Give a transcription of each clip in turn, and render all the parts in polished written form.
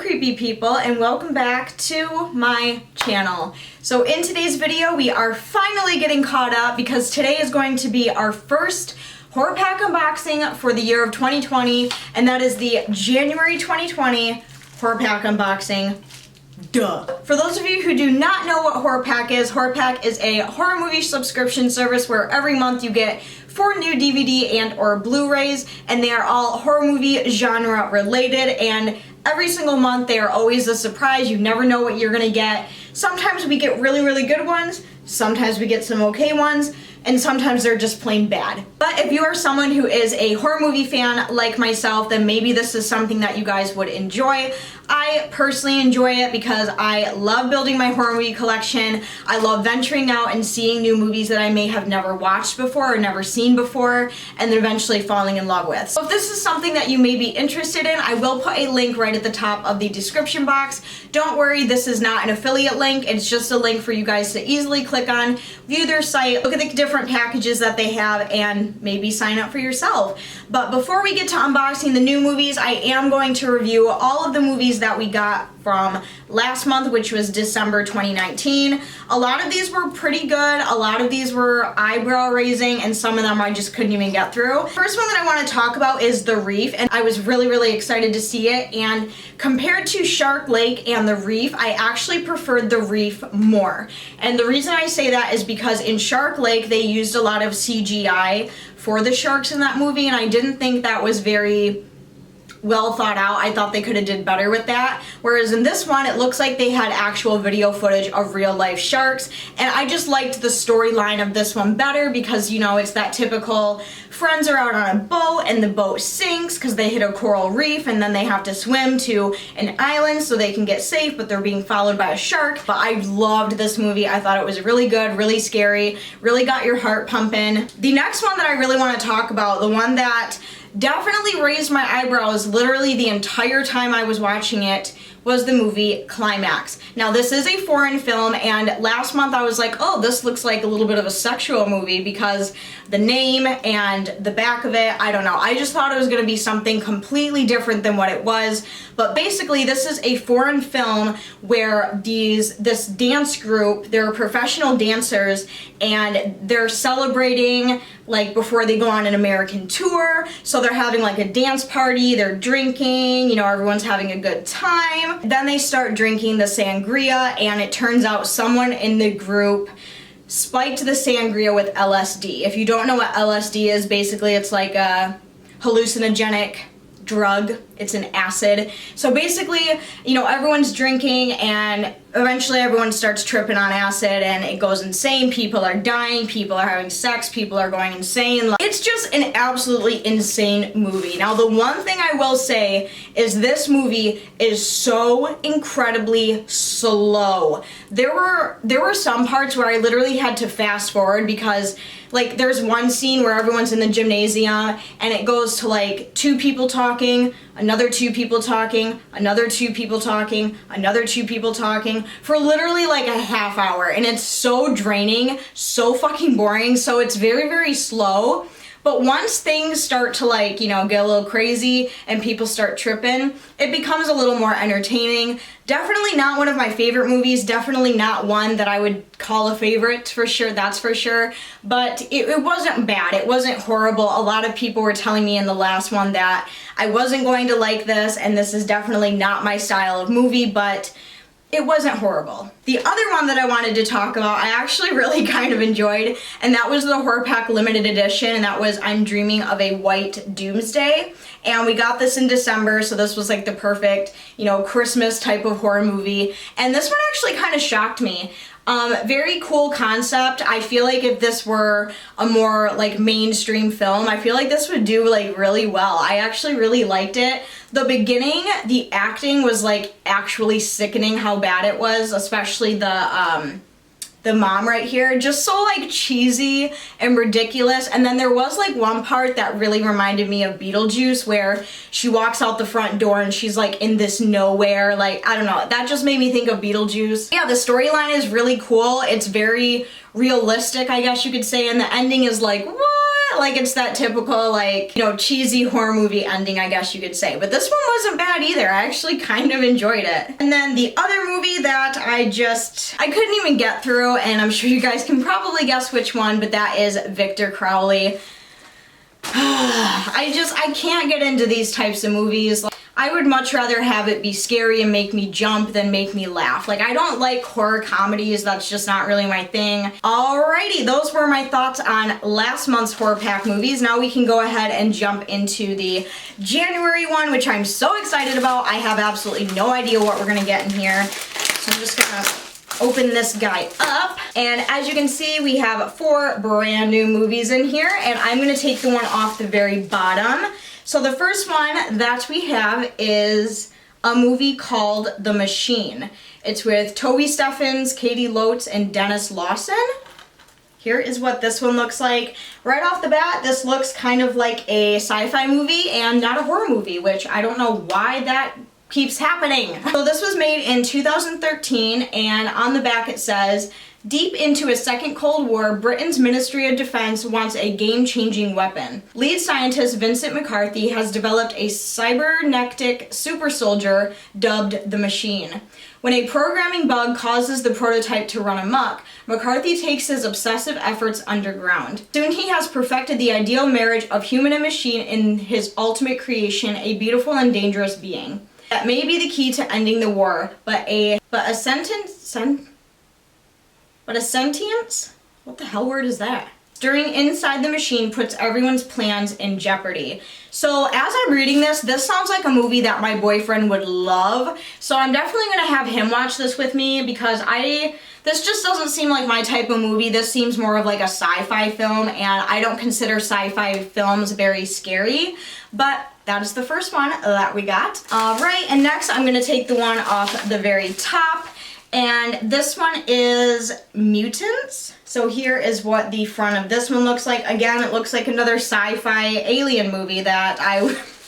creepy people, and welcome back to my channel. So in today's video we are finally getting caught up because today is going to be our first horror pack unboxing for the year of 2020, and that is the January 2020 horror pack unboxing. Duh. For those of you who do not know what Horror Pack is a horror movie subscription service where every month you get 4 new DVD and or Blu-rays, and they are all horror movie genre related, and every single month they are always a surprise. You never know what you're gonna get. Sometimes we get really good ones, sometimes we get some okay ones, and sometimes they're just plain bad. But if you are someone who is a horror movie fan like myself, then maybe this is something that you guys would enjoy. I personally enjoy it because I love building my horror movie collection. I love venturing out and seeing new movies that I may have never watched before or never seen before, and then eventually falling in love with. So if this is something that you may be interested in, I will put a link right at the top of the description box. Don't worry, this is not an affiliate link. It's just a link for you guys to easily click on, view their site, look at the different packages that they have, and maybe sign up for yourself. But before we get to unboxing the new movies, I am going to review all of the movies that we got from last month, which was December 2019. A lot of these were pretty good, a lot of these were eyebrow raising, and some of them I just couldn't even get through. First one that I want to talk about is The Reef, and I was really excited to see it, and compared to Shark Lake and The Reef, I actually preferred The Reef more. And the reason I say that is because in Shark Lake they used a lot of CGI for the sharks in that movie, and I didn't think that was very well thought out. I thought they could have did better with that. Whereas in this one, it looks like they had actual video footage of real life sharks. And I just liked the storyline of this one better because, you know, it's that typical friends are out on a boat and the boat sinks because they hit a coral reef, and then they have to swim to an island so they can get safe, but they're being followed by a shark. But I loved this movie. I thought it was really good, really scary, really got your heart pumping. The next one that I really want to talk about, the one that definitely raised my eyebrows literally the entire time I was watching it, was the movie Climax. Now this is a foreign film, and last month I was like, oh, this looks like a little bit of a sexual movie because the name and the back of it, I don't know. I just thought it was gonna be something completely different than what it was. But basically this is a foreign film where this dance group, they're professional dancers, and they're celebrating like before they go on an American tour. So they're having like a dance party, they're drinking, you know, everyone's having a good time. Then they start drinking the sangria, and it turns out someone in the group spiked the sangria with LSD. If you don't know what LSD is, basically it's like a hallucinogenic drug. It's an acid. So basically, you know, everyone's drinking, and eventually everyone starts tripping on acid, and it goes insane. People are dying, people are having sex, people are going insane. It's just an absolutely insane movie. Now, the one thing I will say is this movie is so incredibly slow. There were some parts where I literally had to fast forward because, like, there's one scene where everyone's in the gymnasium, and it goes to like 2 people talking, another 2 people talking, another 2 people talking, another 2 people talking for literally like a half hour, and it's so draining, so fucking boring. So it's very slow. But once things start to, like, you know, get a little crazy and people start tripping, it becomes a little more entertaining. Definitely not one of my favorite movies, definitely not one that I would call a favorite for sure, that's for sure. But it wasn't bad, it wasn't horrible. A lot of people were telling me in the last one that I wasn't going to like this, and this is definitely not my style of movie, but it wasn't horrible. The other one that I wanted to talk about, I actually really kind of enjoyed, and that was the Horror Pack Limited Edition, and that was I'm Dreaming of a White Doomsday. And we got this in December, so this was like the perfect, you know, Christmas type of horror movie. And this one actually kind of shocked me. Very cool concept. I feel like if this were a more like mainstream film, I feel like this would do like really well. I actually really liked it. The beginning, the acting was like actually sickening how bad it was, especially the mom right here, just so like cheesy and ridiculous. And then there was like one part that really reminded me of Beetlejuice, where she walks out the front door and she's like in this nowhere, like, I don't know, that just made me think of Beetlejuice. Yeah, the storyline is really cool. It's very realistic, I guess you could say, and the ending is like, what? Like it's that typical, like, you know, cheesy horror movie ending, I guess you could say. But this one wasn't bad either. I actually kind of enjoyed it. And then the other movie that I couldn't even get through, and I'm sure you guys can probably guess which one, but that is Victor Crowley. I can't get into these types of movies. I would much rather have it be scary and make me jump than make me laugh. Like, I don't like horror comedies. That's just not really my thing. Alrighty, those were my thoughts on last month's horror pack movies. Now we can go ahead and jump into the January one, which I'm so excited about. I have absolutely no idea what we're gonna get in here. So I'm just gonna open this guy up, and as you can see, we have 4 brand new movies in here, and I'm gonna take the one off the very bottom. So the first one that we have is a movie called The Machine. It's with Toby Steffens, Katie Lotz, and Dennis Lawson. Here is what this one looks like. Right off the bat, this looks kind of like a sci-fi movie and not a horror movie, which I don't know why that keeps happening. So this was made in 2013, and on the back it says, deep into a second Cold War, Britain's Ministry of Defense wants a game-changing weapon. Lead scientist Vincent McCarthy has developed a cybernetic super soldier dubbed the Machine. When a programming bug causes the prototype to run amok, McCarthy takes his obsessive efforts underground. Soon he has perfected the ideal marriage of human and machine in his ultimate creation, a beautiful and dangerous being. That may be the key to ending the war, but a sentience? What the hell word is that? Stirring inside the machine puts everyone's plans in jeopardy. So as I'm reading this sounds like a movie that my boyfriend would love. So I'm definitely gonna have him watch this with me because this just doesn't seem like my type of movie. This seems more of like a sci-fi film, and I don't consider sci-fi films very scary. But that is the first one that we got. All right, and next I'm gonna take the one off the very top. And this one is Mutants. So here is what the front of this one looks like. Again, it looks like another sci-fi alien movie that I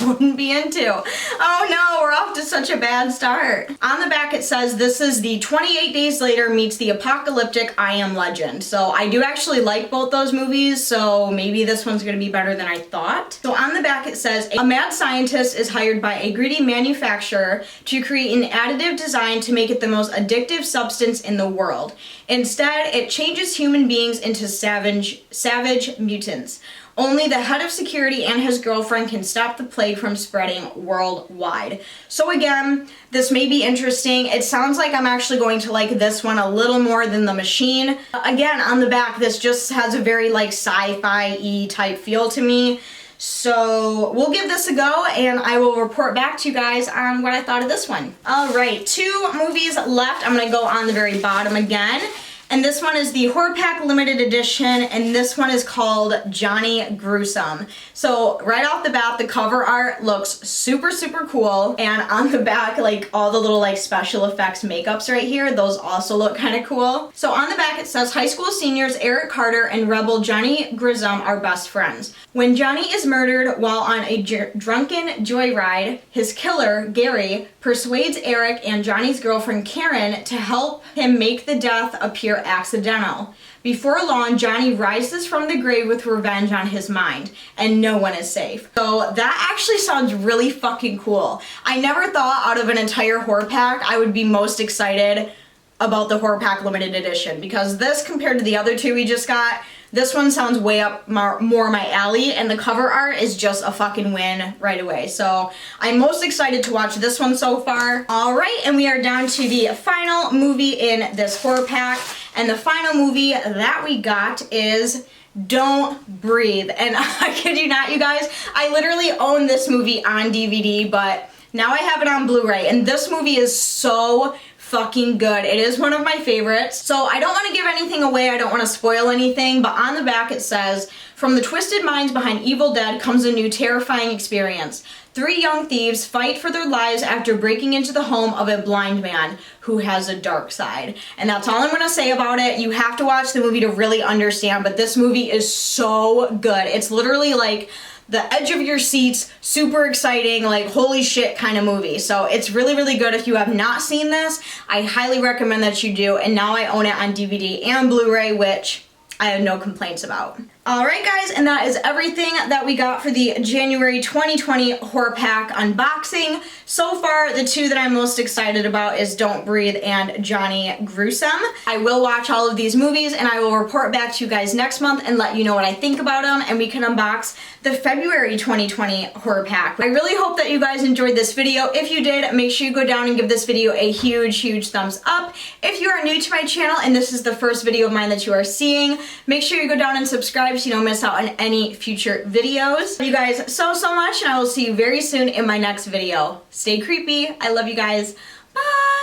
wouldn't be into. Oh no, we're off to such a bad start. On the back it says this is the 28 Days Later meets the apocalyptic I Am Legend. So I do actually like both those movies, so maybe this one's gonna be better than I thought. So on the back it says, a mad scientist is hired by a greedy manufacturer to create an additive design to make it the most addictive substance in the world. Instead, it changes human beings into savage mutants. Only the head of security and his girlfriend can stop the plague from spreading worldwide. So again, this may be interesting. It sounds like I'm actually going to like this one a little more than The Machine. Again, on the back, this just has a very like sci-fi-y type feel to me. So we'll give this a go, and I will report back to you guys on what I thought of this one. All right, 2 movies left. I'm gonna go on the very bottom again. And this one is the Horror Pack Limited Edition, and this one is called Johnny Gruesome. So right off the bat, the cover art looks super, super cool. And on the back, like all the little like special effects makeups right here, those also look kind of cool. So on the back it says, high school seniors Eric Carter and rebel Johnny Gruesome are best friends. When Johnny is murdered while on a drunken joyride, his killer, Gary, persuades Eric and Johnny's girlfriend Karen to help him make the death appear accidental. Before long, Johnny rises from the grave with revenge on his mind, and no one is safe. So that actually sounds really fucking cool. I never thought out of an entire horror pack I would be most excited about the Horror Pack Limited Edition, because this compared to the other 2 we just got, this one sounds way up more my alley, and the cover art is just a fucking win right away. So I'm most excited to watch this one so far. All right, and we are down to the final movie in this horror pack, and the final movie that we got is Don't Breathe. And I kid you not, you guys, I literally own this movie on DVD, but now I have it on Blu-ray, and this movie is so fucking good. It is one of my favorites. So I don't want to give anything away, I don't want to spoil anything, but on the back it says, from the twisted minds behind Evil Dead comes a new terrifying experience. 3 young thieves fight for their lives after breaking into the home of a blind man who has a dark side. And that's all I'm going to say about it. You have to watch the movie to really understand, but this movie is so good. It's literally like the edge of your seats, super exciting, like holy shit kind of movie. So it's really, really good. If you have not seen this, I highly recommend that you do. And now I own it on DVD and Blu-ray, which I have no complaints about. Alright guys, and that is everything that we got for the January 2020 horror pack unboxing. So far, the two that I'm most excited about is Don't Breathe and Johnny Gruesome. I will watch all of these movies and I will report back to you guys next month and let you know what I think about them, and we can unbox the February 2020 horror pack. I really hope that you guys enjoyed this video. If you did, make sure you go down and give this video a huge thumbs up. If you are new to my channel and this is the first video of mine that you are seeing, make sure you go down and subscribe so you don't miss out on any future videos. Thank you guys so much, and I will see you very soon in my next video. Stay creepy. I love you guys. Bye!